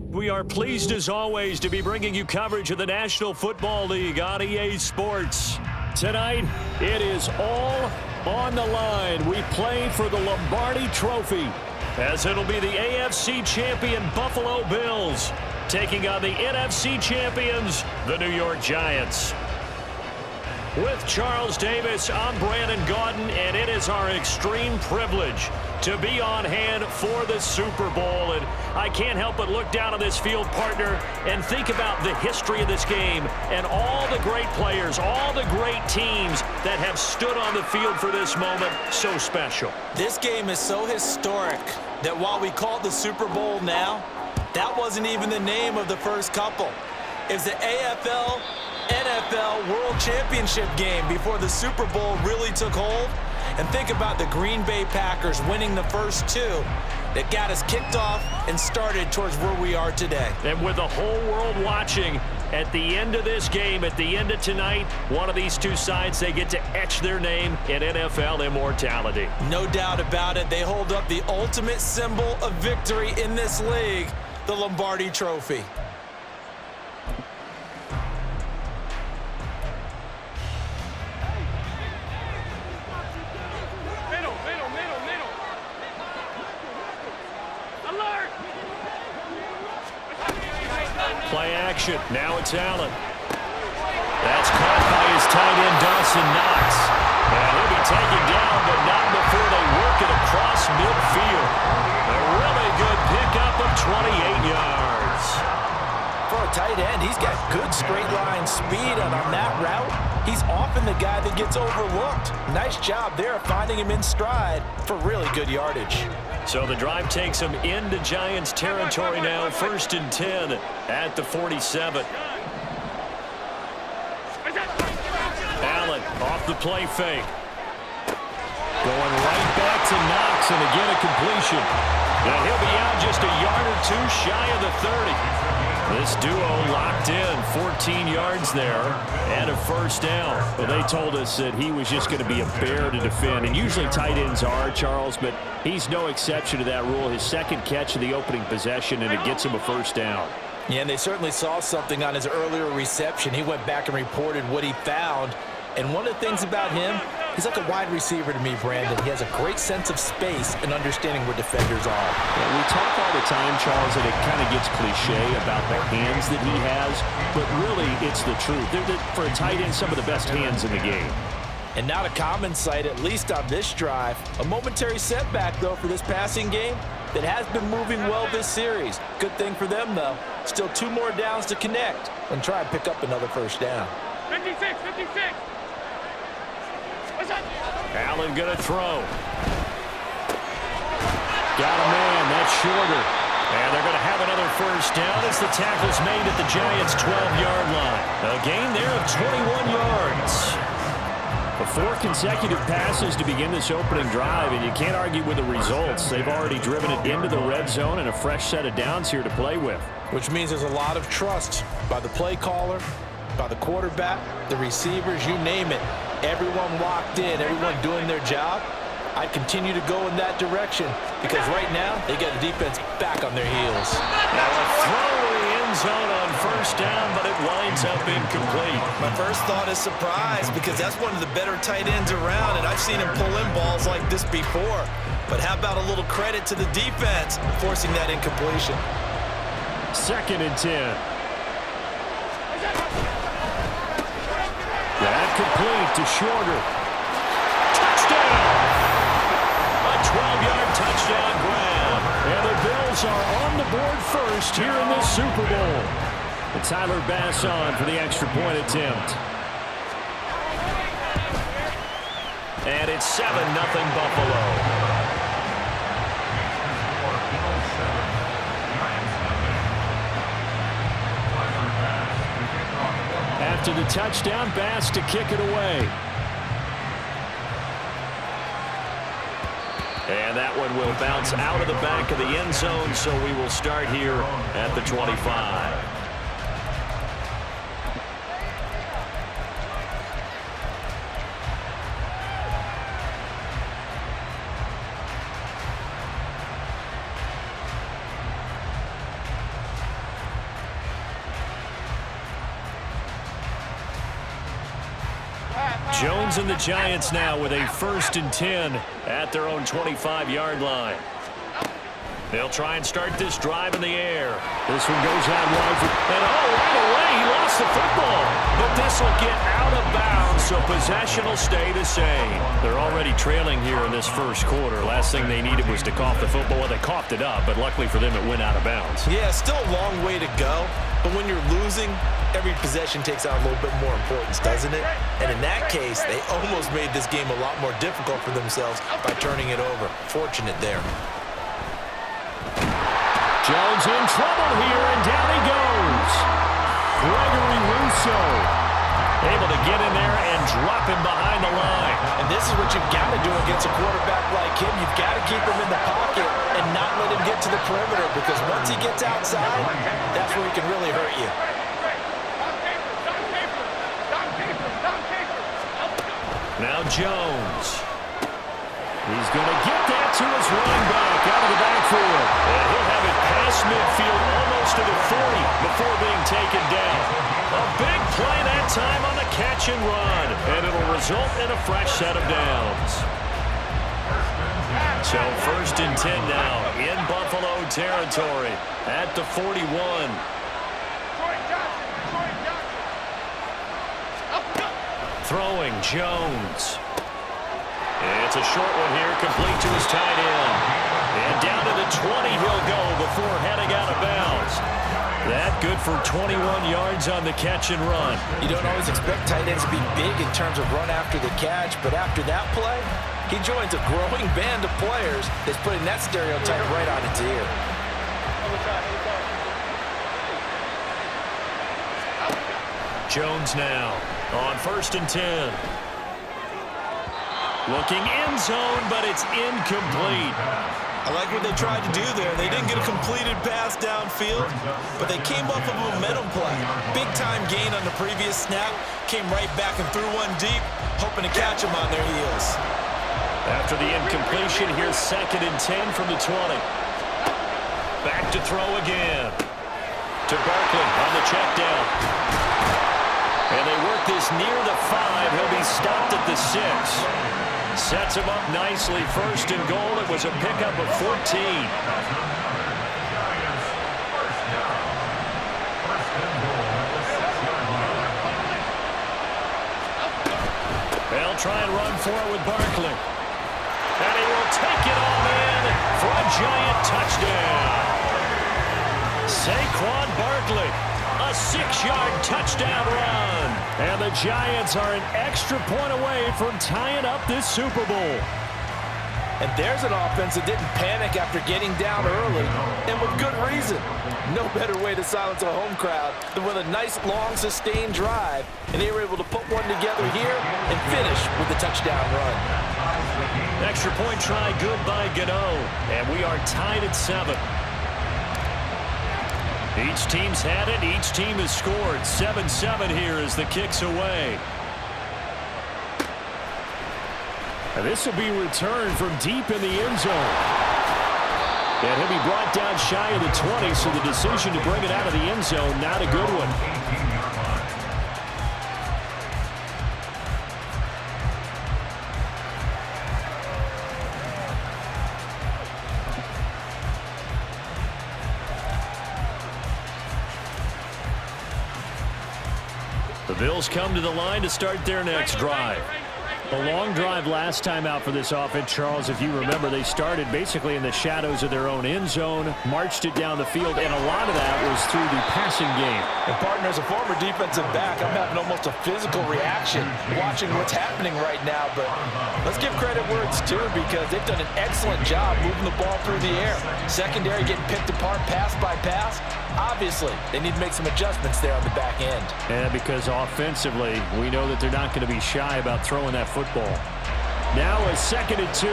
We are pleased as always to be bringing you coverage of the National Football League on EA Sports. Tonight, it is all on the line. We play for the Lombardi Trophy, as it'll be the AFC champion Buffalo Bills taking on the NFC champions, the New York Giants. With Charles Davis, I'm Brandon Gaudin, and it is our extreme privilege to be on hand for the Super Bowl. And I can't help but look down on this field, partner, and think about the history of this game and all the great players, all the great teams that have stood on the field for this moment. So special. This game is so historic that while we call it the Super Bowl now, that wasn't even the name of the first couple. It's the AFL NFL World Championship game before the Super Bowl really took hold. And think about the Green Bay Packers winning the first two that got us kicked off and started towards where we are today. And with the whole world watching, at the end of this game, at the end of tonight, one of these two sides, they get to etch their name in NFL immortality. No doubt about it. They hold up the ultimate symbol of victory in this league, the Lombardi Trophy. Play action. Now it's Allen. That's caught by his tight end, Dawson Knox. And he'll be taken down, but not before they work it across midfield. A really good pickup of 28 yards. For a tight end, he's got good straight line speed, and on that route, he's often the guy that gets overlooked. Nice job there finding him in stride for really good yardage. So the drive takes him into Giants territory now, 1st and 10 at the 47. Allen off the play fake. Going right back to Knox, and again a completion. And he'll be out just a yard or two shy of the 30. This duo locked in, 14 yards there, and a first down. Well, they told us that he was just going to be a bear to defend, and usually tight ends are, Charles, but he's no exception to that rule. His second catch of the opening possession, and it gets him a first down. Yeah, and they certainly saw something on his earlier reception. He went back and reported what he found. And one of the things about him, he's like a wide receiver to me, Brandon. He has a great sense of space and understanding where defenders are. Yeah, we talk all the time, Charles, that it kind of gets cliche about the hands that he has, but really it's the truth. They're, for a tight end, some of the best hands in the game. And not a common sight, at least on this drive. A momentary setback, though, for this passing game that has been moving well this series. Good thing for them, though. Still 2 more downs to connect and try and pick up another first down. 56. Allen going to throw. Got a man. That's shorter. And they're going to have another first down as the tackle's made at the Giants' 12-yard line. A gain there of 21 yards. 4 consecutive passes to begin this opening drive, and you can't argue with the results. They've already driven it into the red zone and a fresh set of downs here to play with. Which means there's a lot of trust by the play caller, by the quarterback, the receivers, you name it. Everyone locked in, everyone doing their job. I'd continue to go in that direction because right now they get the defense back on their heels. Now a throw in the end zone on first down, but it winds up incomplete. My first thought is surprise because that's one of the better tight ends around, and I've seen him pull in balls like this before. But how about a little credit to the defense forcing that incompletion? 2nd and 10. That complete to Shorter. Touchdown! A 12-yard touchdown grab. And the Bills are on the board first here in this Super Bowl. And Tyler Bass on for the extra point attempt. And it's 7-0 Buffalo. After the touchdown, Bass to kick it away. And that one will bounce out of the back of the end zone, so we will start here at the 25. Jones and the Giants now with a 1st and 10 at their own 25-yard line. They'll try and start this drive in the air. This one goes out wide. And right away, he lost the football. But this will get out of bounds, so possession will stay the same. They're already trailing here in this first quarter. Last thing they needed was to cough the football. Well, they coughed it up, but luckily for them, it went out of bounds. Yeah, still a long way to go. But when you're losing, every possession takes on a little bit more importance, doesn't it? And in that case, they almost made this game a lot more difficult for themselves by turning it over. Fortunate there. Jones in trouble here, and down he goes. Gregory Rousseau able to get in there and drop him behind the line. And this is what you've got to do against a quarterback like him. You've got to keep him in the pocket and not let him get to the perimeter, because once he gets outside, that's where he can really hurt you. Now Jones. He's going to get that to his running back out of the backfield. And he'll have it past midfield almost to the 40 before being taken down. A big play that time on the catch and run. And it'll result in a fresh set of downs. So 1st and 10 now in Buffalo territory at the 41. Throwing Jones. It's a short one here, complete to his tight end. And down to the 20 he'll go before heading out of bounds. That good for 21 yards on the catch and run. You don't always expect tight ends to be big in terms of run after the catch, but after that play, he joins a growing band of players that's putting that stereotype right on its ear. Jones now on 1st and 10. Looking end zone, but it's incomplete. I like what they tried to do there. They didn't get a completed pass downfield, but they came off of a momentum play. Big-time gain on the previous snap, came right back and threw one deep, hoping to catch them on their heels. After the incompletion, here's 2nd and 10 from the 20. Back to throw again. To Barkley on the check down. And they work this near the 5. He'll be stopped at the 6. Sets him up nicely. 1st and goal. It was a pickup of 14. They'll try and run for it with Barkley. And he will take it all in for a giant touchdown. Saquon Barkley. A 6-yard touchdown run. And the Giants are an extra point away from tying up this Super Bowl. And there's an offense that didn't panic after getting down early, and with good reason. No better way to silence a home crowd than with a nice, long, sustained drive. And they were able to put one together here and finish with the touchdown run. Extra point try good by Gano. And we are tied at 7. Each team's had it. Each team has scored. 7-7 here as the kick's away. And this will be returned from deep in the end zone. And he'll be brought down shy of the 20, so the decision to bring it out of the end zone, not a good one. The Bills come to the line to start their next drive. A long drive last time out for this offense, Charles. If you remember, they started basically in the shadows of their own end zone, marched it down the field, and a lot of that was through the passing game. And partner, as a former defensive back, I'm having almost a physical reaction watching what's happening right now. But let's give credit where it's due, because they've done an excellent job moving the ball through the air. Secondary getting picked apart pass by pass. Obviously, they need to make some adjustments there on the back end. And because offensively, we know that they're not going to be shy about throwing that football. Now a 2nd and 2.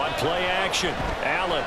On play action, Allen.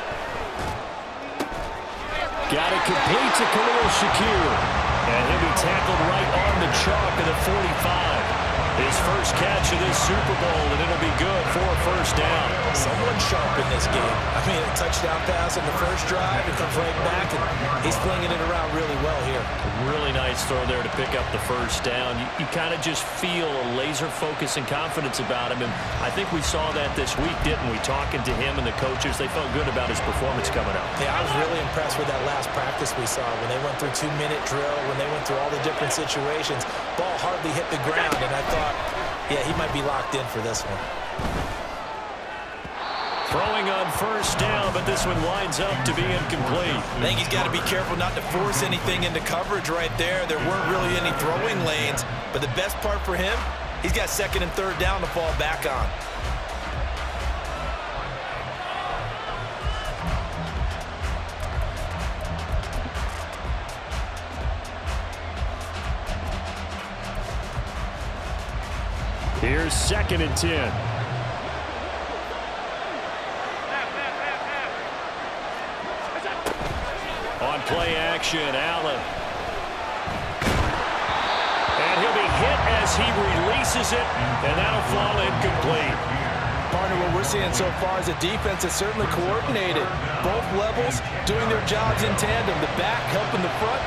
Got it complete to Khalil Shakir. And he'll be tackled right on the chalk of the 45. His first catch of this Super Bowl, and it'll be good for a first down. Someone sharp in this game. I mean, a touchdown pass on the first drive, it comes right back, and he's flinging it around really well here. Really nice throw there to pick up the first down. You kind of just feel a laser focus and confidence about him, and I think we saw that this week, didn't we? Talking to him and the coaches, they felt good about his performance coming up. Yeah, I was really impressed with that last practice we saw when they went through 2-minute drill, when they went through all the different situations. Ball hardly hit the ground, and I thought, yeah, he might be locked in for this one. Throwing on first down, but this one winds up to be incomplete. I think he's got to be careful not to force anything into coverage right there. There weren't really any throwing lanes, but the best part for him, he's got second and third down to fall back on. Here's second and 10. On play action, Allen. And he'll be hit as he releases it, and that'll fall incomplete. Partner, what we're seeing so far is a defense that's certainly coordinated. Both levels doing their jobs in tandem. The back helping the front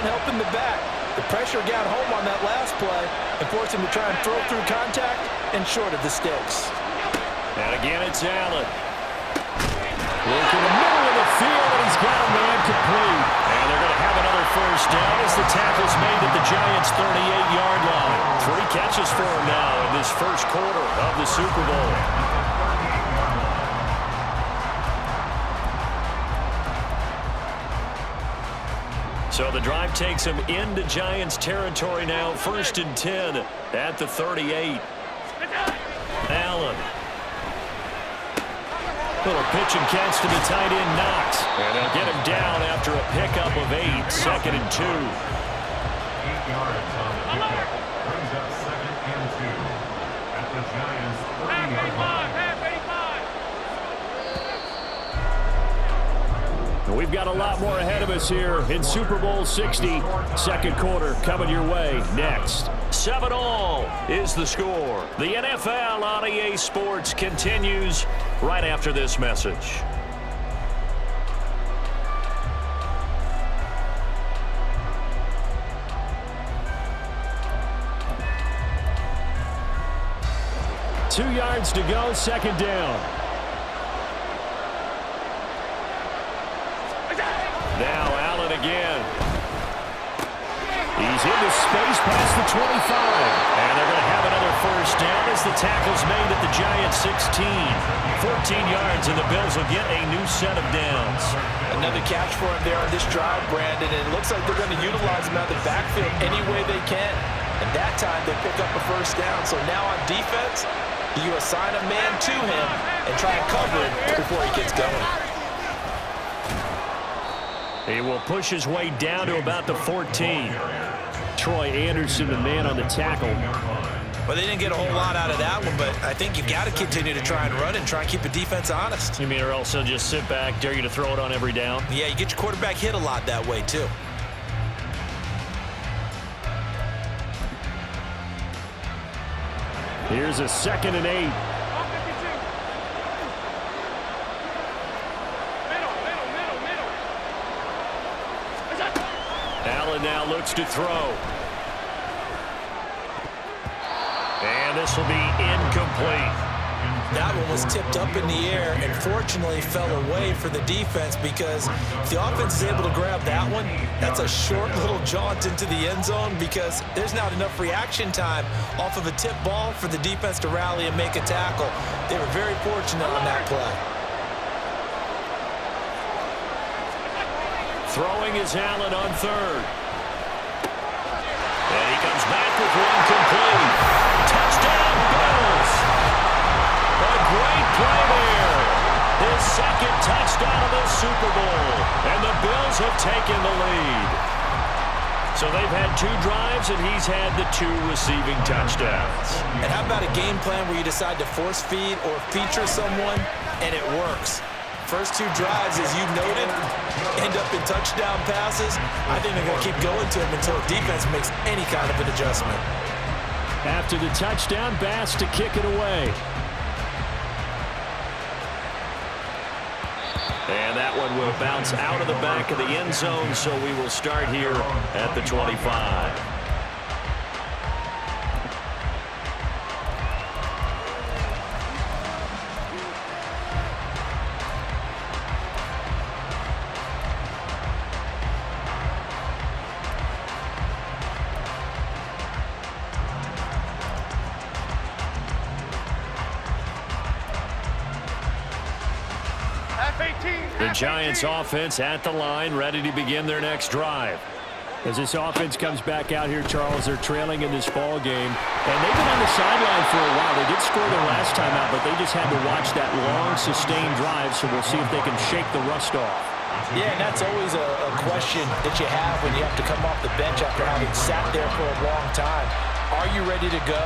helping the back. The pressure got home on that last play and forced him to try and throw through contact and short of the sticks. And again, it's Allen. Look in the middle of the field, and he's got a man complete. And they're going to have another first down as the tackle's made at the Giants' 38-yard line. 3 catches for him now in this first quarter of the Super Bowl. So the drive takes him into Giants territory now. First and 10 at the 38. Allen. Little pitch and catch to the tight end, Knox. And they'll get him down after a pickup of 8. Second and 2. 8 yards on the pickup. Brings up second and 2 at the Giants' 30-yard line. We've got a lot more ahead of us here in Super Bowl 60. Second quarter coming your way next. 7-all is the score. The NFL on EA Sports continues right after this message. Two yards to go, second down. Now Allen again. He's into space past the 25. And they're going to have another first down as the tackle's made at the Giants' 16. 14 yards, and the Bills will get a new set of downs. Another catch for him there on this drive, Brandon, and it looks like they're going to utilize him out of the backfield any way they can. And that time they pick up a first down. So now on defense, you assign a man to him and try and cover him before he gets going. He will push his way down to about the 14. Troy Anderson, the man on the tackle. Well, they didn't get a whole lot out of that one, but I think you've got to continue to try and run and try and keep the defense honest. You mean, or else they'll just sit back, dare you to throw it on every down? Yeah, you get your quarterback hit a lot that way, too. Here's a second and 8. Allen now looks to throw. And this will be incomplete. That one was tipped up in the air and fortunately fell away for the defense, because if the offense is able to grab that one, that's a short little jaunt into the end zone, because there's not enough reaction time off of a tip ball for the defense to rally and make a tackle. They were very fortunate on that play. Throwing is Allen on third. And he comes back with one complete. Touchdown, Bills. A great play there. His second touchdown of the Super Bowl. And the Bills have taken the lead. So they've had 2 drives, and he's had the 2 receiving touchdowns. And how about a game plan where you decide to force feed or feature someone, and it works? First 2 drives, as you noted, end up in touchdown passes. I think they're going to keep going to him until defense makes any kind of an adjustment. After the touchdown, Bass to kick it away. And that one will bounce out of the back of the end zone, so we will start here at the 25. The Giants offense at the line, ready to begin their next drive. As this offense comes back out here, Charles, they're trailing in this ball game. And they've been on the sideline for a while. They did score their last time out, but they just had to watch that long, sustained drive, so we'll see if they can shake the rust off. Yeah, and that's always a question that you have when you have to come off the bench after having sat there for a long time. Are you ready to go?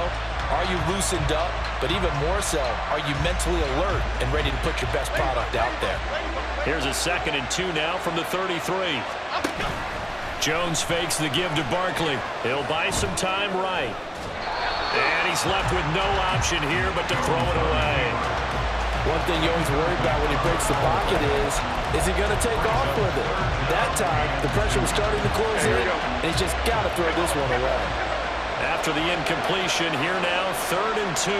Are you loosened up? But even more so, are you mentally alert and ready to put your best product out there? Here's a 2nd and 2 now from the 33. Jones fakes the give to Barkley. He'll buy some time right. And he's left with no option here but to throw it away. One thing you always worry about when he breaks the pocket is he going to take off with it? That time, the pressure was starting to close in, and he's just got to throw this one away. After the incompletion, here now, 3rd and 2.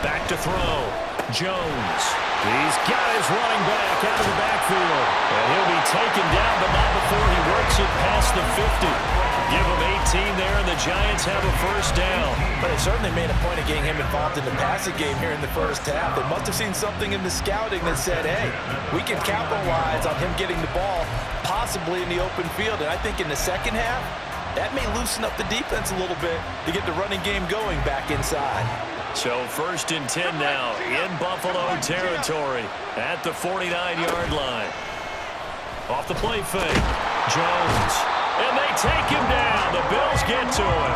Back to throw. Jones. He's got his running back out of the backfield. And he'll be taken down, but not before he works it past the 50. Give him 18 there, and the Giants have a first down. But they certainly made a point of getting him involved in the passing game here in the first half. They must have seen something in the scouting that said, hey, we can capitalize on him getting the ball possibly in the open field. And I think in the second half, that may loosen up the defense a little bit to get the running game going back inside. So 1st and 10 now in Buffalo territory at the 49-yard line. Off the play fake. Jones. And they take him down. The Bills get to him.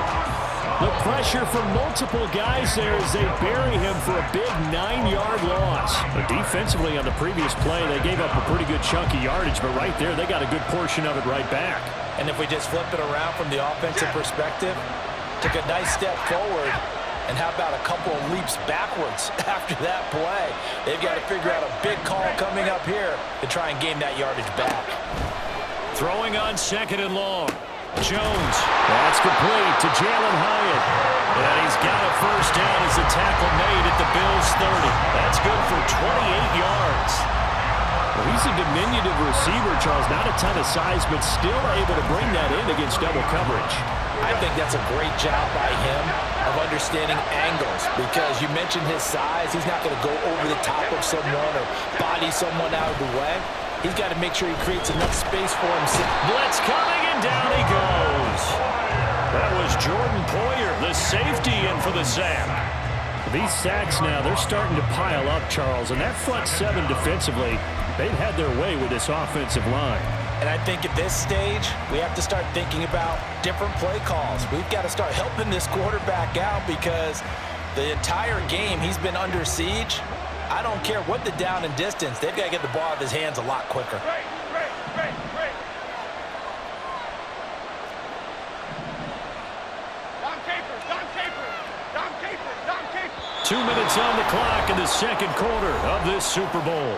The pressure from multiple guys there as they bury him for a big 9-yard loss. But defensively on the previous play, they gave up a pretty good chunk of yardage, but right there, they got a good portion of it right back. And if we just flip it around from the offensive perspective, took a nice step forward, and how about a couple of leaps backwards after that play? They've got to figure out a big call coming up here to try and gain that yardage back. Throwing on 2nd and long. Jones. That's complete to Jalen Hyatt. And he's got a first down as the tackle made at the Bills' 30. That's good for 28 yards. Well, he's a diminutive receiver, Charles. Not a ton of size, but still able to bring that in against double coverage. I think that's a great job by him of understanding angles, because you mentioned his size. He's not going to go over the top of someone or body someone out of the way. He's got to make sure he creates enough space for himself. Blitz coming, and down he goes. That was Jordan Poyer, the safety, in for the sack. These sacks now, they're starting to pile up, Charles, and that front 7 defensively, they've had their way with this offensive line. And I think at this stage, we have to start thinking about different play calls. We've got to start helping this quarterback out, because the entire game he's been under siege. I don't care what the down and distance. They've got to get the ball out of his hands a lot quicker. Don 2 minutes on the clock in the second quarter of this Super Bowl.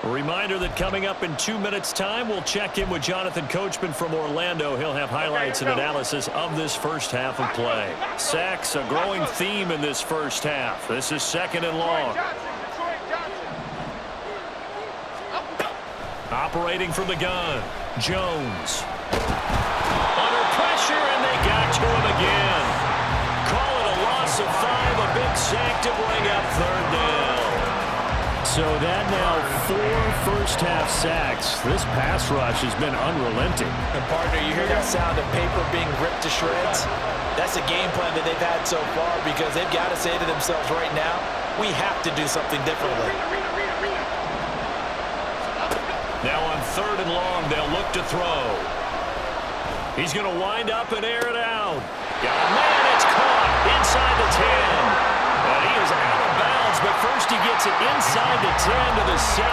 A reminder that coming up in 2 minutes' time, we'll check in with Jonathan Coachman from Orlando. He'll have highlights and analysis of this first half of play. Sacks, a growing theme in this first half. This is 2nd and long. Operating from the gun, Jones. Under pressure, and they got to him again. Call it a loss of 5, a big sack to bring up 3rd down. So that now 4 first-half sacks. This pass rush has been unrelenting. And, partner, you hear that sound of paper being ripped to shreds? That's a game plan that they've had so far, because they've got to say to themselves right now, we have to do something differently. Now on 3rd and long, they'll look to throw. He's going to wind up and air it out. Got a man, it's caught inside the 10. And he is out of bounds, but first he gets it inside the 10 to the 7.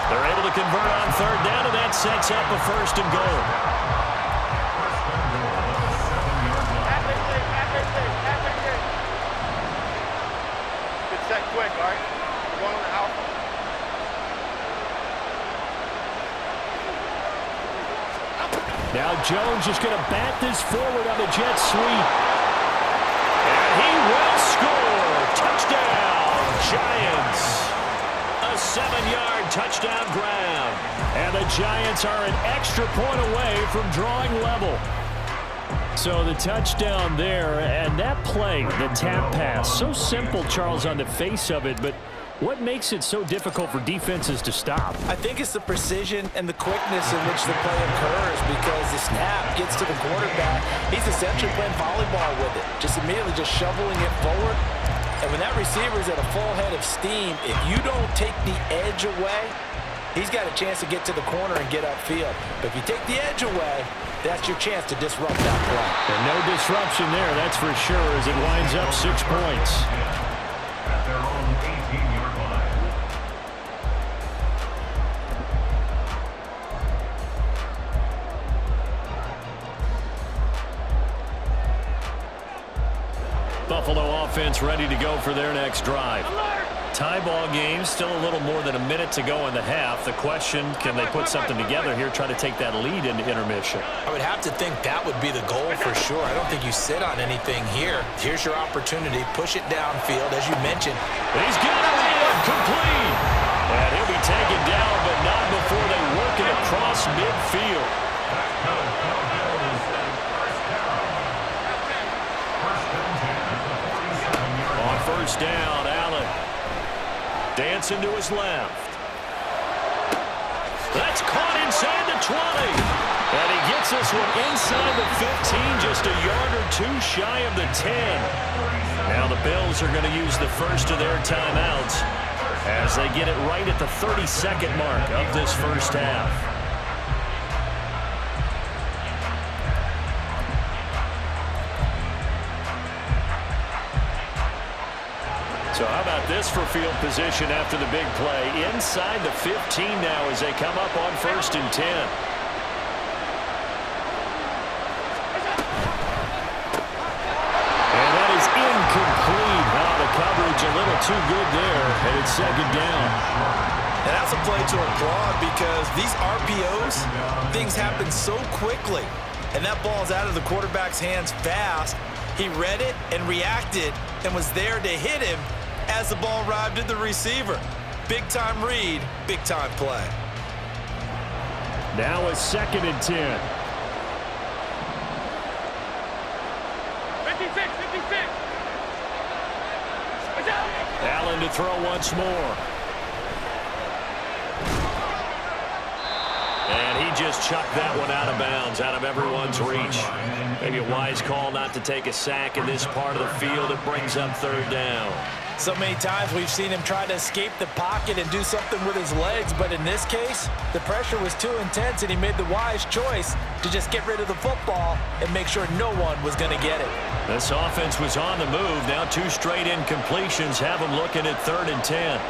They're able to convert on third down, and that sets up a first and goal. Good set quick, all right? We're going on the alpha. Now Jones is going to bat this forward on the jet sweep. And he will score. Touchdown, Giants. A 7-yard touchdown grab. And the Giants are an extra point away from drawing level. So the touchdown there, and that play, the tap pass, so simple, Charles, on the face of it, but what makes it so difficult for defenses to stop? I think it's the precision and the quickness in which the play occurs, because the snap gets to the quarterback. He's essentially playing volleyball with it, just immediately just shoveling it forward. And when that receiver is at a full head of steam, if you don't take the edge away, he's got a chance to get to the corner and get upfield. But if you take the edge away, that's your chance to disrupt that play. And no disruption there, that's for sure, as it winds up 6 points. At their own 18-yard line. Buffalo offense ready to go for their next drive. Tie ball game, still a little more than a minute to go in the half. The question, can they put something together here, try to take that lead into intermission? I would have to think that would be the goal for sure. I don't think you sit on anything here. Here's your opportunity. Push it downfield, as you mentioned. He's got it in, complete. And he'll be taken down, but not before they work it across midfield. On first down, Allen dancing to his left. That's caught inside the 20. And he gets this one inside the 15, just a yard or two shy of the 10. Now the Bills are going to use the first of their timeouts as they get it right at the 32nd mark of this first half. So how about this for field position after the big play? Inside the 15 now as they come up on first and 10. And that is incomplete. The coverage a little too good there, and it's second down. And that's a play to applaud, because these RPOs, things happen so quickly. And that ball's out of the quarterback's hands fast. He read it and reacted and was there to hit him as the ball arrived at the receiver. Big-time read, big-time play. Now a second and 10. 56. Allen to throw once more. And he just chucked that one out of bounds, out of everyone's reach. Maybe a wise call not to take a sack in this part of the field. It brings up third down. So many times we've seen him try to escape the pocket and do something with his legs, but in this case, the pressure was too intense and he made the wise choice to just get rid of the football and make sure no one was going to get it. This offense was on the move. Now 2 straight incompletions have them looking at third and 10.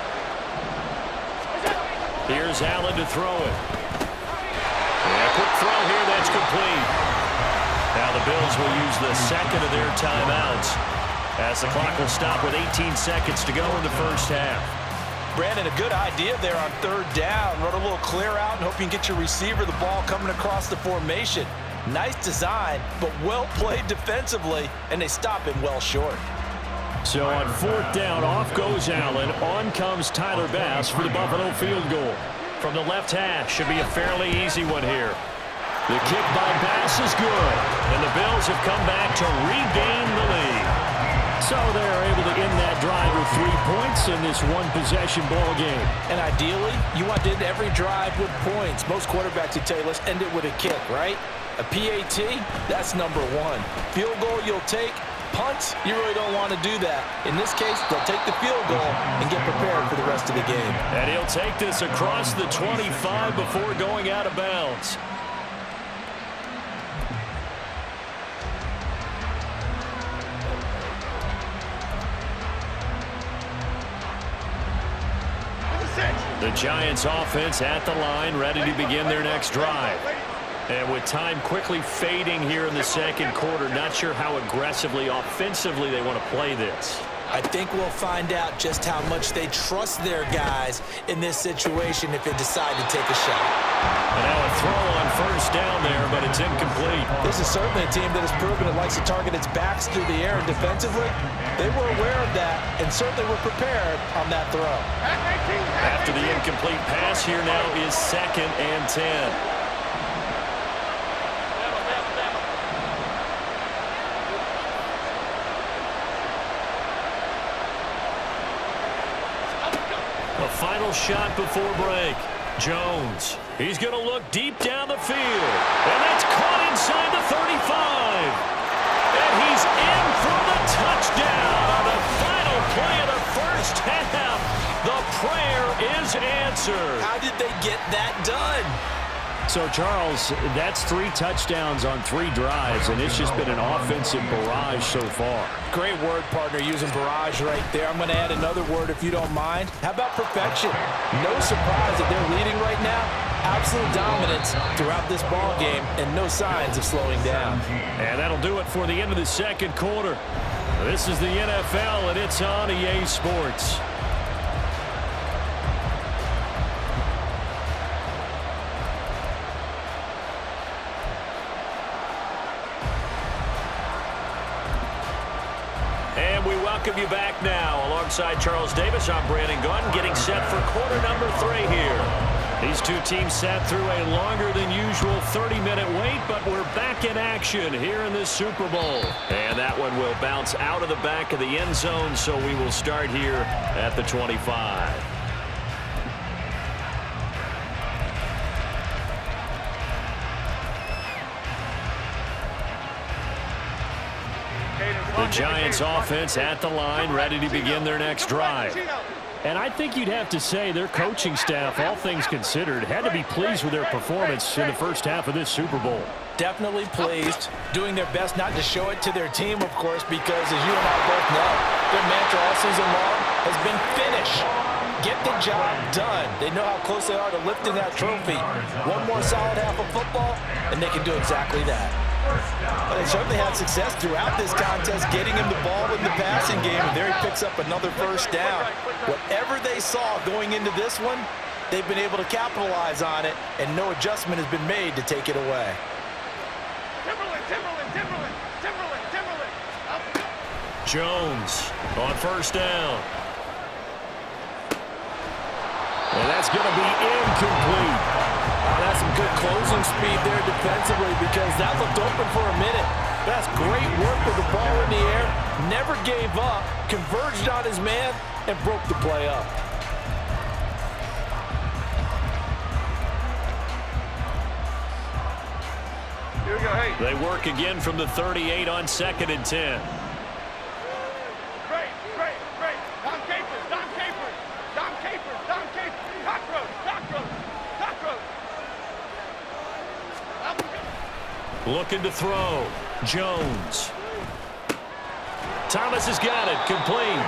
Here's Allen to throw it. Yeah, quick throw here, that's complete. Now the Bills will use the second of their timeouts as the clock will stop with 18 seconds to go in the first half. Brandon, a good idea there on third down. Run a little clear out and hope you can get your receiver the ball coming across the formation. Nice design, but well played defensively, and they stop him well short. So on fourth down, off goes Allen. On comes Tyler Bass for the Buffalo field goal. From the left hash, should be a fairly easy one here. The kick by Bass is good, and the Bills have come back to regain the lead. So they're able to end that drive with 3 points in this one-possession ball game. And ideally, you want to end every drive with points. Most quarterbacks would tell you, let's end it with a kick, right? A PAT, that's number 1. Field goal you'll take. Punts, you really don't want to do that. In this case, they'll take the field goal and get prepared for the rest of the game. And he'll take this across the 25 before going out of bounds. The The Giants offense at the line, ready to begin their next drive. And with time quickly fading here in the second quarter, not sure how aggressively, offensively they want to play this. I think we'll find out just how much they trust their guys in this situation if they decide to take a shot. And now a throw on first down there, but it's incomplete. This is certainly a team that has proven it likes to target its backs through the air, and defensively, they were aware of that and certainly were prepared on that throw. After the incomplete pass, here now is 2nd and 10. A final shot before break. Jones. He's going to look deep down the field. And that's caught inside the 35. And he's in for the touchdown on the final play of the first half. The prayer is answered. How did they get that done? So, Charles, that's 3 touchdowns on 3 drives, and it's just been an offensive barrage so far. Great word, partner, using barrage right there. I'm going to add another word if you don't mind. How about perfection? No surprise that they're leading right now. Absolute dominance throughout this ball game and no signs of slowing down. And that'll do it for the end of the second quarter. This is the NFL, and it's on EA Sports. And we welcome you back now. Alongside Charles Davis, I'm Brandon Gunn, getting set for quarter number 3 here. These two teams sat through a longer than usual 30-minute wait, but we're back in action here in this Super Bowl. And that one will bounce out of the back of the end zone, so we will start here at the 25. The Giants offense at the line, ready to begin their next drive. And I think you'd have to say their coaching staff, all things considered, had to be pleased with their performance in the first half of this Super Bowl. Definitely pleased, doing their best not to show it to their team, of course, because as you and I both know, their mantra all season long has been finish. Get the job done. They know how close they are to lifting that trophy. One more solid half of football, and they can do exactly that. But they certainly had success throughout this contest, getting him the ball in the passing game, and there he picks up another first down. Whatever they saw going into this one, they've been able to capitalize on it, and no adjustment has been made to take it away. Jones on first down. And that's going to be incomplete. That's some good closing speed there defensively because that looked open for a minute. That's great work with the ball in the air. Never gave up, converged on his man, and broke the play up. Here we go, hey. They work again from the 38 on 2nd and 10. Great. Dom Capers. Cockroach. Looking to throw. Jones. Thomas has got it. Complete.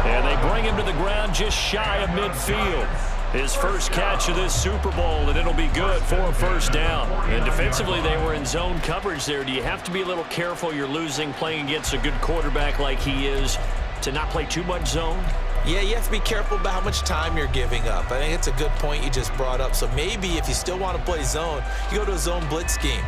And they bring him to the ground just shy of midfield. His first catch of this Super Bowl, and it'll be good for a first down. And defensively, they were in zone coverage there. Do you have to be a little careful? You're losing, playing against a good quarterback like he is, to not play too much zone? Yeah, you have to be careful about how much time you're giving up. I think it's a good point you just brought up. So maybe if you still want to play zone, you go to a zone blitz scheme.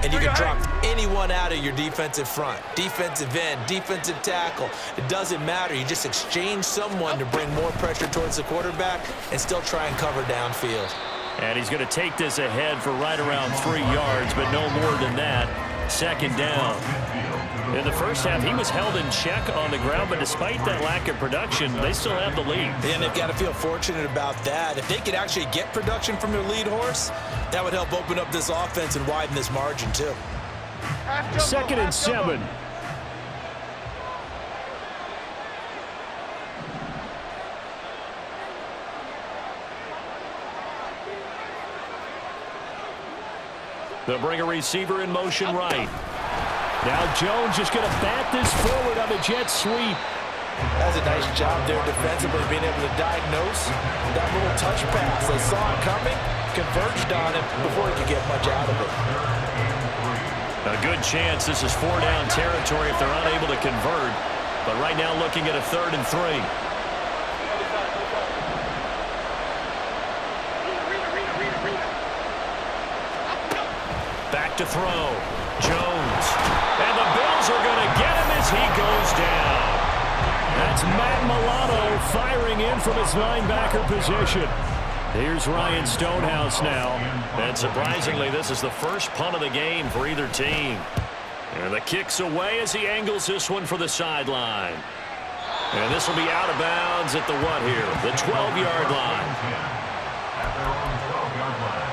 And you can drop anyone out of your defensive front, defensive end, defensive tackle. It doesn't matter. You just exchange someone to bring more pressure towards the quarterback and still try and cover downfield. And he's going to take this ahead for right around 3 yards, but no more than that. 2nd down. In the first half, he was held in check on the ground, but despite that lack of production, they still have the lead. And they've got to feel fortunate about that. If they could actually get production from their lead horse, that would help open up this offense and widen this margin, too. 2nd and 7. They'll bring a receiver in motion right. Now Jones just going to bat this forward on the jet sweep. That's a nice job there defensively, being able to diagnose that little touch pass. They saw it coming, converged on it before he could get much out of it. A good chance this is 4-down territory if they're unable to convert. But right now looking at a 3rd and 3. Back to throw. Jones. And the Bills are going to get him as he goes down. That's Matt Milano firing in from his linebacker position. Here's Ryan Stonehouse now. And surprisingly, this is the first punt of the game for either team. And the kick's away as he angles this one for the sideline. And this will be out of bounds at the what here? The 12-yard line. At their own 12-yard line.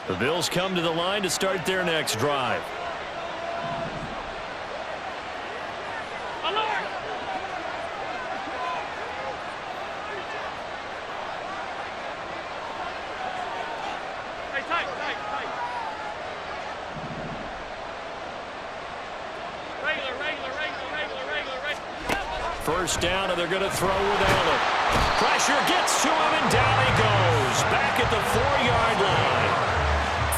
The Bills come to the line to start their next drive. First down, and they're going to throw with Allen. Pressure gets to him, and down he goes. Back at the 4-yard line.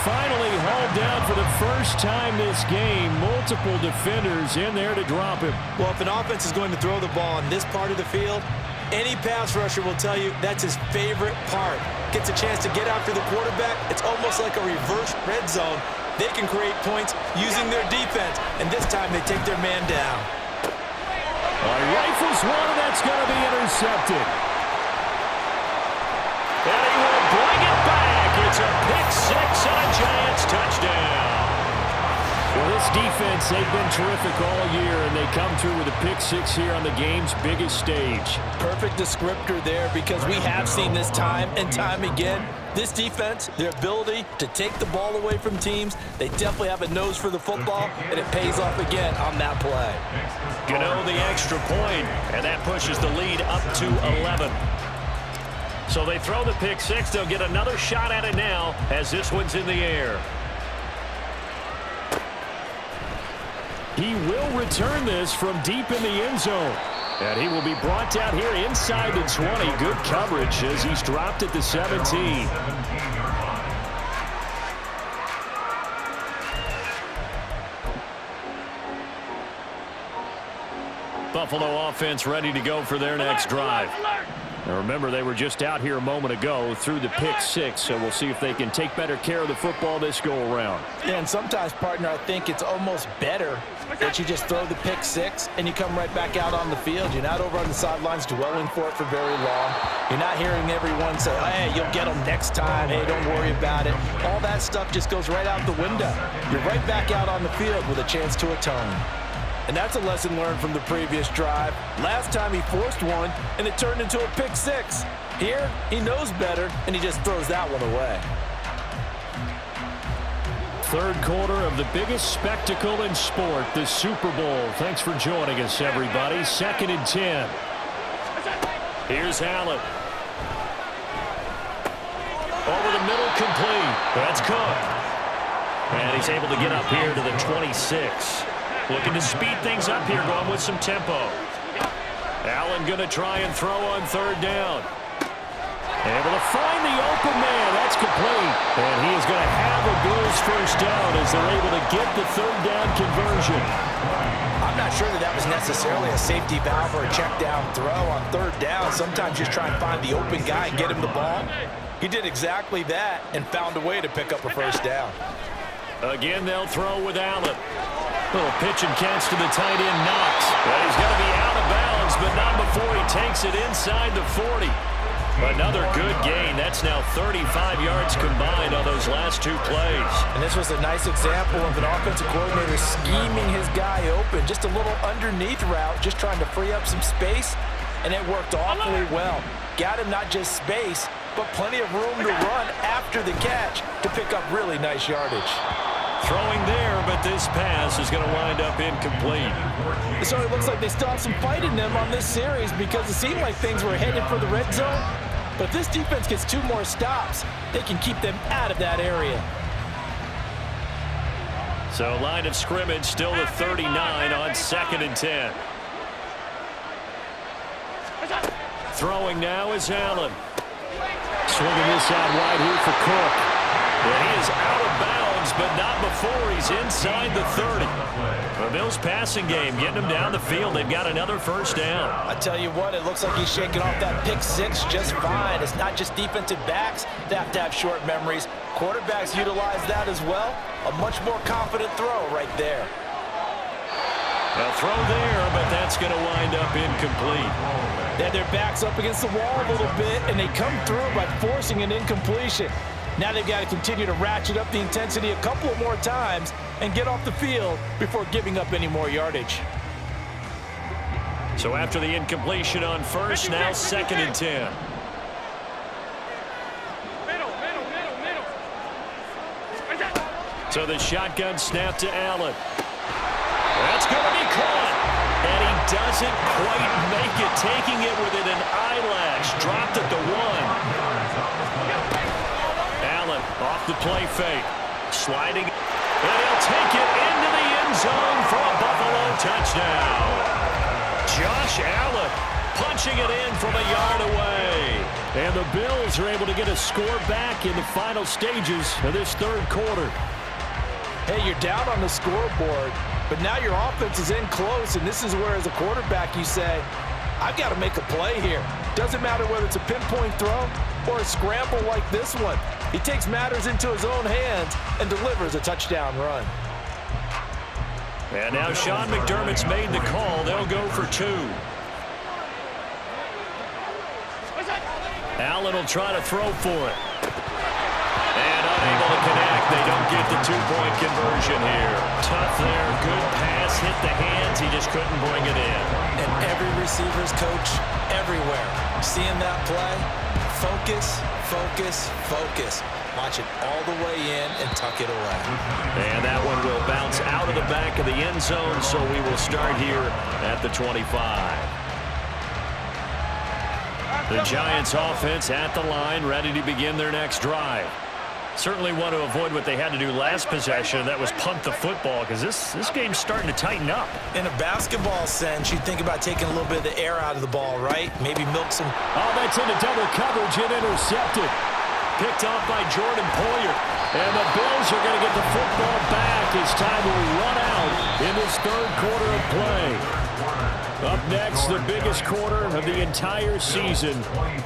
Finally hauled down for the first time this game. Multiple defenders in there to drop him. Well, if an offense is going to throw the ball on this part of the field, any pass rusher will tell you that's his favorite part. Gets a chance to get after the quarterback. It's almost like a reverse red zone. They can create points using their defense, and this time they take their man down. Rifles one, and that's going to be intercepted. And he will bring it back. It's a pick-6 and a Giants touchdown. Well, this defense, they've been terrific all year, and they come through with a pick-6 here on the game's biggest stage. Perfect descriptor there, because we have seen this time and time again. This defense, their ability to take the ball away from teams, they definitely have a nose for the football, and it pays off again on that play. Gano the extra point, and that pushes the lead up to 11. So they throw the pick-6. They'll get another shot at it now as this one's in the air. He will return this from deep in the end zone. And he will be brought down here inside the 20. Good coverage as he's dropped at the 17. Buffalo offense ready to go for their next drive. Now remember, they were just out here a moment ago through the pick-6, so we'll see if they can take better care of the football this go-around. Yeah, and sometimes, partner, I think it's almost better that you just throw the pick-6 and you come right back out on the field. You're not over on the sidelines dwelling for it for very long. You're not hearing everyone say, hey, you'll get them next time. Hey, don't worry about it. All that stuff just goes right out the window. You're right back out on the field with a chance to atone. And that's a lesson learned from the previous drive. Last time he forced one, and it turned into a pick-6. Here, he knows better, and he just throws that one away. Third quarter of the biggest spectacle in sport, the Super Bowl. Thanks for joining us, everybody. 2nd and 10. Here's Allen. Over the middle, complete. That's Cook. And he's able to get up here to the 26. Looking to speed things up here, going with some tempo. Allen going to try and throw on 3rd down. Able to find the open man. That's complete. And he is going to have a Bills first down as they're able to get the 3rd down conversion. I'm not sure that was necessarily a safety valve or a check down throw on 3rd down. Sometimes just try and find the open guy and get him the ball. He did exactly that and found a way to pick up a first down. Again, they'll throw with Allen. Little pitch and catch to the tight end, Knox. Well, he's going to be out of bounds, but not before he takes it inside the 40. Another good gain. That's now 35 yards combined on those last 2 plays. And this was a nice example of an offensive coordinator scheming his guy open. Just a little underneath route, just trying to free up some space, and it worked awfully well. Got him not just space, but plenty of room to run after the catch to pick up really nice yardage. Throwing there, but this pass is going to wind up incomplete. So it looks like they still have some fight in them on this series because it seemed like things were headed for the red zone. But if this defense gets 2 more stops, they can keep them out of that area. So line of scrimmage still the 39 on 2nd and 10. Throwing now is Allen. Swinging this out wide here for Cook. And he is out of bounds, but not before he's inside the 30. The Bills passing game getting them down the field. They've got another first down. I tell you what, it looks like he's shaking off that pick 6 just fine. It's not just defensive backs that have to have short memories. Quarterbacks utilize that as well. A much more confident throw right there. A throw there, but that's going to wind up incomplete. They had their backs up against the wall a little bit, and they come through by forcing an incompletion. Now they've got to continue to ratchet up the intensity a couple of more times and get off the field before giving up any more yardage. So after the incompletion on first, now 2nd and 10. So the shotgun snap to Allen. That's going to be caught. And he doesn't quite make it, taking it within an eyelash. Dropped at the 1. Allen off the play fake. Sliding. And he'll take it into the end zone for a Buffalo touchdown. Josh Allen punching it in from a yard away. And the Bills are able to get a score back in the final stages of this 3rd quarter. Hey, you're down on the scoreboard, but now your offense is in close, and this is where, as a quarterback, you say, I've got to make a play here. Doesn't matter whether it's a pinpoint throw or a scramble like this one. He takes matters into his own hands and delivers a touchdown run. And now Sean McDermott's made the call. They'll go for 2. Allen will try to throw for it. And unable to connect. They don't get the 2-point conversion here. Tough there. Good pass. Hit the hands. He just couldn't bring it in. And every receiver's coach everywhere. Seeing that play, focus, focus, focus. Watch it all the way in and tuck it away. And that one will bounce out of the back of the end zone, so we will start here at the 25. The Giants offense at the line, ready to begin their next drive. Certainly want to avoid what they had to do last possession. That was punt the football, because this game's starting to tighten up. In a basketball sense, you think about taking a little bit of the air out of the ball, right? Maybe milk some. Oh, that's into double coverage and intercepted. Picked off by Jordan Poyer. And the Bills are going to get the football back as time will run out in this 3rd quarter of play. Up next, the biggest quarter of the entire season.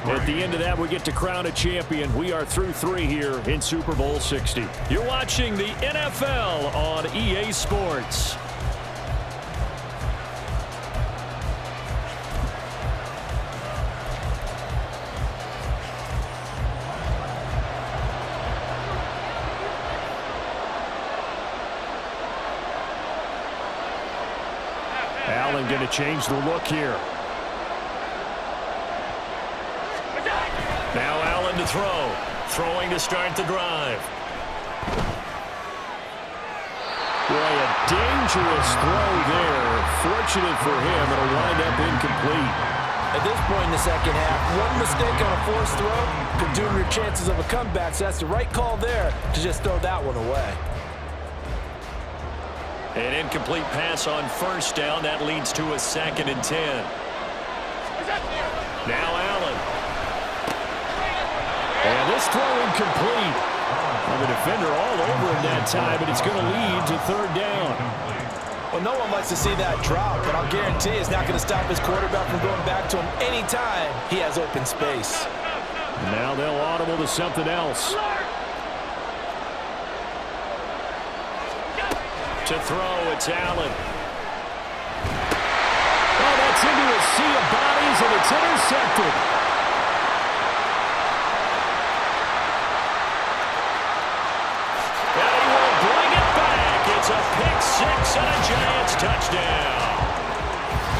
At the end of that, we get to crown a champion. We are through 3 here in Super Bowl 60. You're watching the NFL on EA Sports. Allen going to change the look here. Now Allen to throw. Throwing to start the drive. Boy, a dangerous throw there. Fortunate for him, it'll wind up incomplete. At this point in the second half, one mistake on a forced throw could doom your chances of a comeback, so that's the right call there to just throw that one away. An incomplete pass on first down. That leads to a 2nd and 10. Now Allen. And this throw incomplete. Well, the defender all over him that time, but it's going to lead to 3rd down. Well, no one likes to see that drop, but I'll guarantee it's not going to stop his quarterback from going back to him anytime he has open space. Now they'll audible to something else. To throw, it's Allen. Oh, that's into a sea of bodies, and it's intercepted. And he will bring it back. It's a pick 6 and a Giants touchdown.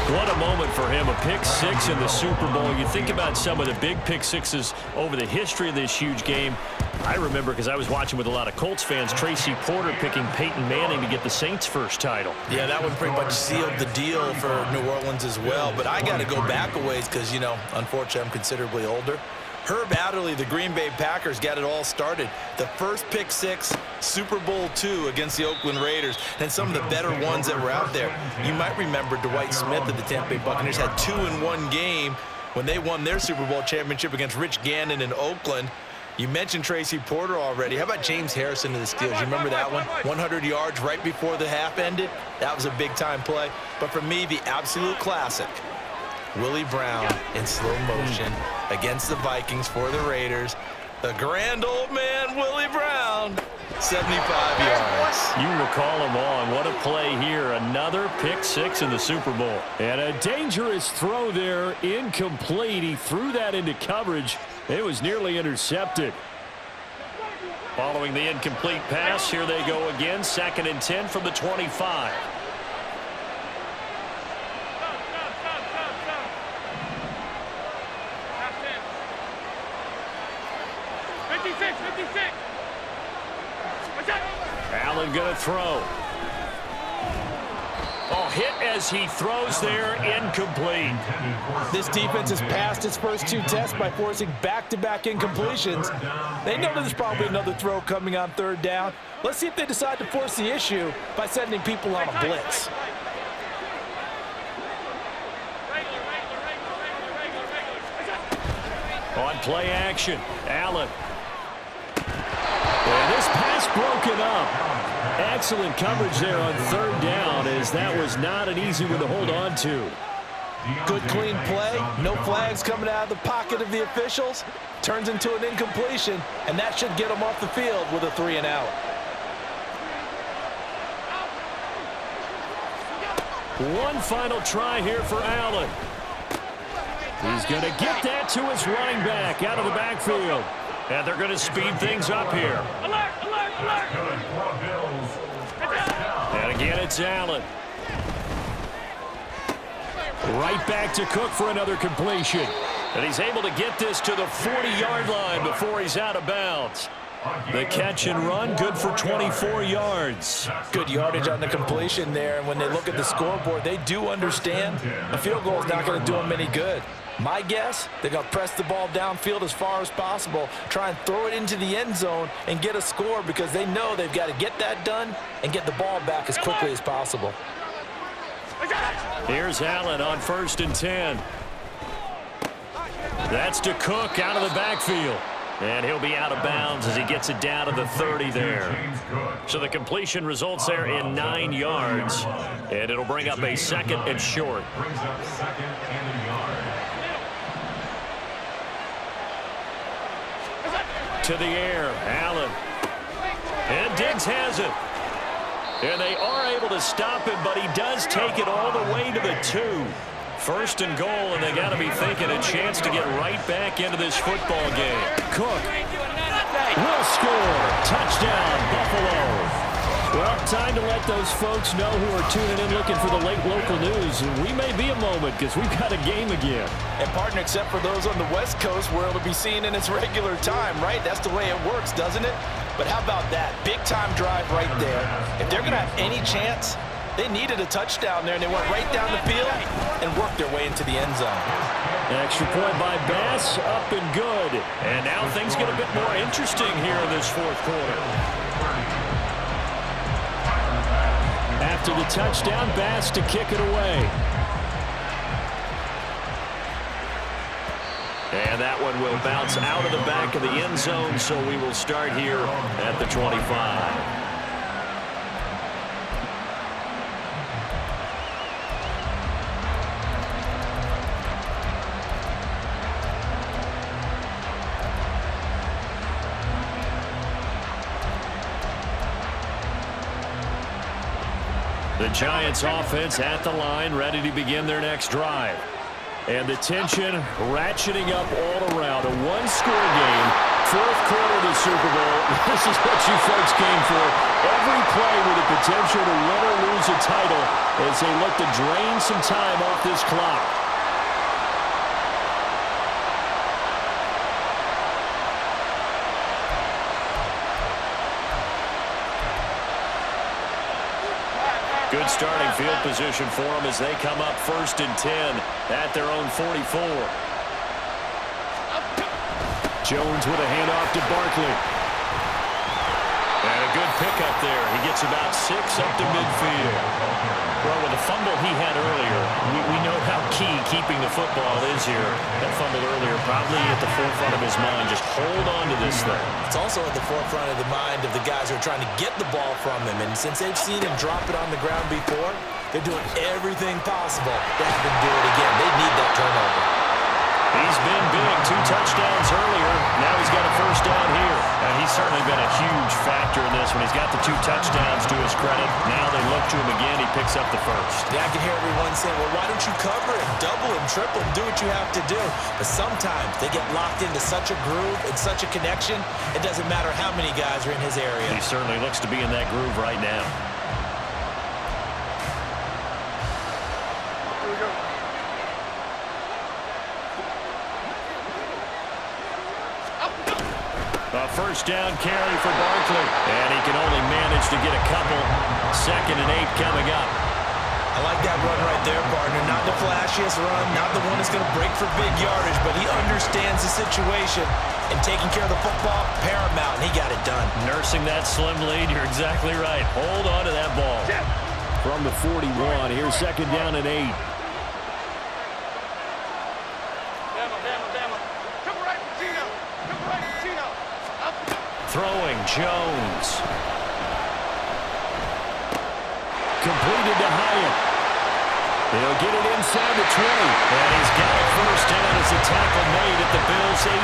What a moment for him, a pick six in the Super Bowl. You think about some of the big pick sixes over the history of this huge game. I remember, because I was watching with a lot of Colts fans, Tracy Porter picking Peyton Manning to get the Saints' first title. Yeah, that one pretty much sealed the deal for New Orleans as well. But I got to go back a ways because, you know, unfortunately I'm considerably older. Herb Adderley, the Green Bay Packers, got it all started. The first pick six, Super Bowl II against the Oakland Raiders, and some of the better ones that were out there. You might remember Dwight Smith of the Tampa Bay Buccaneers had 2 in one game when they won their Super Bowl championship against Rich Gannon in Oakland. You mentioned Tracy Porter already. How about James Harrison of the Steelers? You remember that one? 100 yards right before the half ended? That was a big-time play. But for me, the absolute classic, Willie Brown in slow motion against the Vikings for the Raiders. The grand old man, Willie Brown, 75 yards. You recall him on. What a play here. Another pick six in the Super Bowl. And a dangerous throw there, incomplete. He threw that into coverage. It was nearly intercepted. Following the incomplete pass, here they go again. 2nd and 10 from the 25. Allen going to throw. Oh, hit as he throws there, incomplete. This defense has passed its first 2 tests by forcing back-to-back incompletions. They know there's probably another throw coming on 3rd down. Let's see if they decide to force the issue by sending people on a blitz. On play action, Allen. And this pass broken up. Excellent coverage there on 3rd down, as that was not an easy one to hold on to. Good clean play, no flags coming out of the pocket of the officials. Turns into an incompletion, and that should get them off the field with a 3 and out. One final try here for Allen. He's going to get that to his running back out of the backfield. And they're going to speed things up here. Alert, alert, alert. And again, it's Allen. Right back to Cook for another completion. And he's able to get this to the 40-yard line before he's out of bounds. The catch and run, good for 24 yards. Good yardage on the completion there, and when they look at the scoreboard, they do understand a field goal is not going to do them any good. My guess, they're going to press the ball downfield as far as possible, try and throw it into the end zone and get a score, because they know they've got to get that done and get the ball back as quickly as possible. Here's Allen on 1st and 10. That's to Cook out of the backfield. And he'll be out of bounds as he gets it down to the 30 there. So the completion results there in 9 yards. And it'll bring up a 2nd and short. Brings up 2nd and a yard. To the air, Allen. And Diggs has it. And they are able to stop him, but he does take it all the way to the 2. 1st and goal, and they got to be thinking a chance to get right back into this football game. Cook will score. Touchdown, Buffalo. Well, time to let those folks know who are tuning in looking for the late local news. We may be a moment because we've got a game again. And partner, except for those on the West Coast where it'll be seen in its regular time, right? That's the way it works, doesn't it? But how about that? Big-time drive right there. If they're going to have any chance, they needed a touchdown there, and they went right down the field and worked their way into the end zone. Extra point by Bass, up and good. And now things get a bit more interesting here in this 4th quarter. After the touchdown, Bass to kick it away. And that one will bounce out of the back of the end zone, so we will start here at the 25. The Giants offense at the line, ready to begin their next drive. And the tension ratcheting up all around. A one-score game, 4th quarter of the Super Bowl. This is what you folks came for. Every play with the potential to win or lose a title as they look to drain some time off this clock. Good starting field position for them as they come up 1st and 10 at their own 44. Jones with a handoff to Barkley. And a good pickup there. He gets about 6 up to midfield. Well, with the fumble he had earlier, we know how key keeping the football is here. That fumble earlier probably at the forefront of his mind. Just hold on to this thing. It's also at the forefront of the mind of the guys who are trying to get the ball from him. And since they've seen him drop it on the ground before, they're doing everything possible to have him do it again. They need that turnover. He's been big. 2 touchdowns earlier. Now he's got a 1st down here. And he's certainly been a huge factor in this when he's got the 2 touchdowns to his credit. Now they look to him again. He picks up the 1st. Yeah, I can hear everyone saying, well, why don't you cover him, double him, triple him, do what you have to do. But sometimes they get locked into such a groove and such a connection, it doesn't matter how many guys are in his area. He certainly looks to be in that groove right now. A 1st down carry for Barkley. And he can only manage to get a couple. 2nd and 8 coming up. I like that run right there, partner. Not the flashiest run, not the one that's going to break for big yardage, but he understands the situation, and taking care of the football, paramount, and he got it done. Nursing that slim lead, you're exactly right. Hold on to that ball. From the 41, here's 2nd down and 8. Throwing, Jones. Completed to Hyatt. He'll get it inside the 20. And he's got it 1st down as the tackle made at the Bills' 18.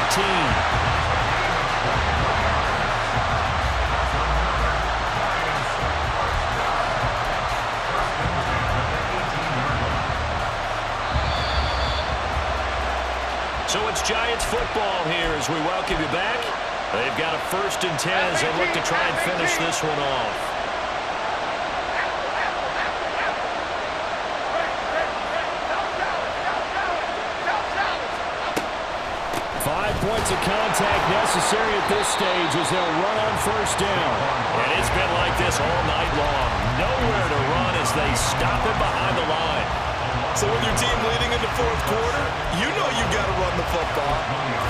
So it's Giants football here as we welcome you back. They've got a 1st and 10 as they look to try and finish this one off. 5 points of contact necessary at this stage as they'll run on 1st down. And it's been like this all night long. Nowhere to run as they stop it behind the line. So with your team leading in the 4th quarter, you know you've got to run the football.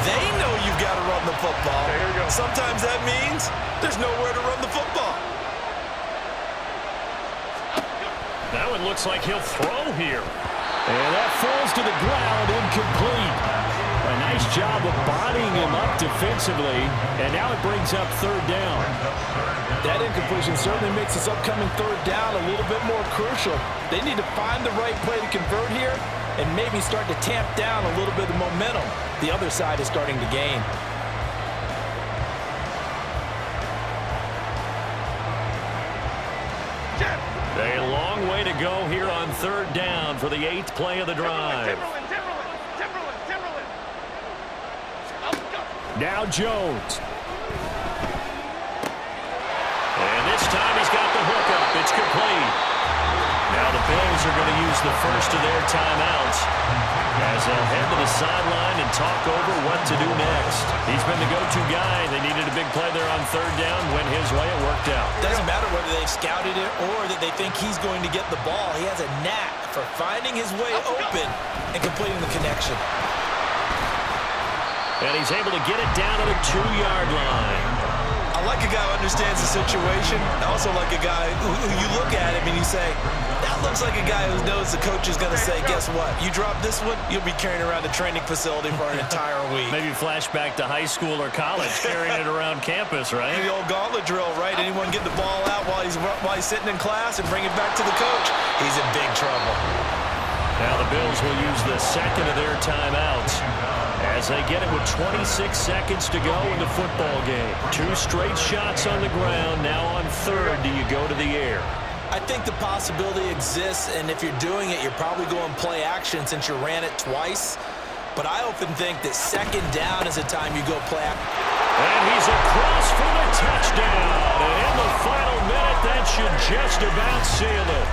They know you've got to run the football. Sometimes that means there's nowhere to run the football. That one looks like he'll throw here. And that falls to the ground, incomplete. A nice job of bodying him up defensively, and now it brings up 3rd down. That incompletion certainly makes this upcoming 3rd down a little bit more crucial. They need to find the right play to convert here and maybe start to tamp down a little bit of momentum. The other side is starting to gain. A long way to go here on 3rd down for the 8th play of the drive. Now Jones. And this time he's got the hook up. It's complete. Now the Bills are going to use the 1st of their timeouts as they'll head to the sideline and talk over what to do next. He's been the go-to guy. They needed a big play there on 3rd down. Went his way. It worked out. Doesn't matter whether they've scouted it or that they think he's going to get the ball. He has a knack for finding his way open and completing the connection. And he's able to get it down to the 2-yard line. I like a guy who understands the situation. I also like a guy who you look at him and you say, that looks like a guy who knows the coach is going to say, guess what? You drop this one, you'll be carrying around the training facility for an entire week. Maybe flashback to high school or college, carrying it around campus, right? The old gauntlet drill, right? Anyone get the ball out while he's sitting in class and bring it back to the coach? He's in big trouble. Now the Bills will use the 2nd of their timeouts as they get it with 26 seconds to go in the football game. 2 straight shots on the ground. Now on 3rd, do you go to the air? I think the possibility exists, and if you're doing it, you're probably going play action since you ran it twice. But I often think that 2nd down is the time you go play action. And he's across for the touchdown. And in the final minute, that should just about seal it.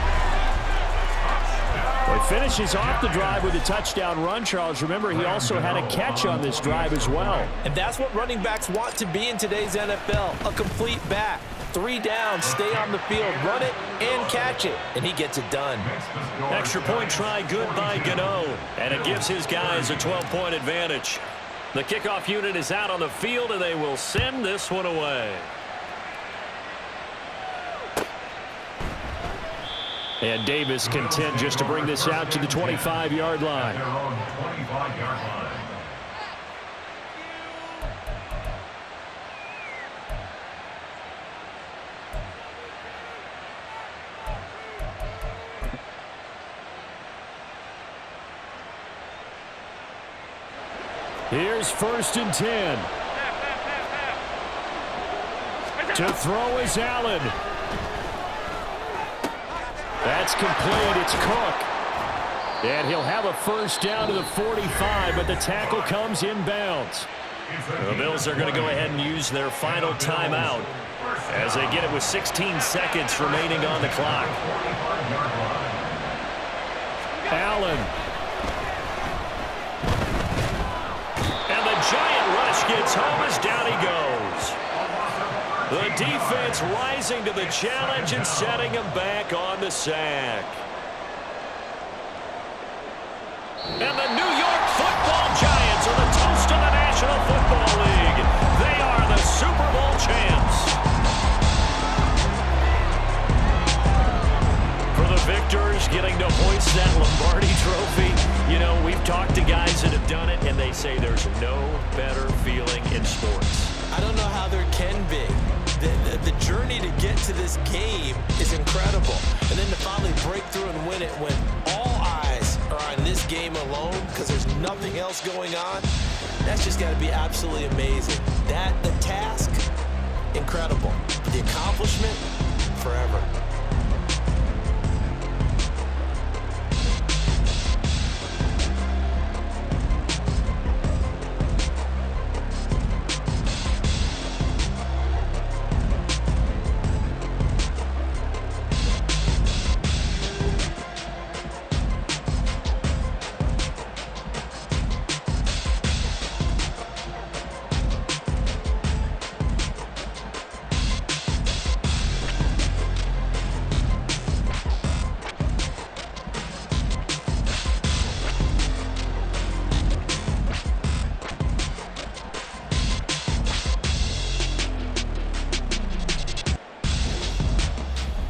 Well, he finishes off the drive with a touchdown run, Charles. Remember, he also had a catch on this drive as well. And that's what running backs want to be in today's NFL, a complete back. 3 down, stay on the field, run it, and catch it. And he gets it done. Extra point try good by Gano. And it gives his guys a 12-point advantage. The kickoff unit is out on the field, and they will send this one away. And Davis content just to bring this out to the 25-yard line. Their own 25-yard line. Here's 1st and 10. To throw is Allen. That's complete. It's Cook. And he'll have a first down to the 45, but the tackle comes inbounds. The Bills are going to go ahead and use their final timeout as they get it with 16 seconds remaining on the clock. Allen. And the giant rush gets home as down he goes. The defense rising to the challenge and setting him back on the sack. And the New York Football Giants are the toast of the National Football League. They are the Super Bowl champs. For the victors getting to hoist that Lombardi trophy, you know, we've talked to guys that have done it, and they say there's no better feeling in sports. I don't know how there can be. The journey to get to this game is incredible. And then to finally break through and win it when all eyes are on this game alone because there's nothing else going on, that's just got to be absolutely amazing. The task, incredible. The accomplishment, forever.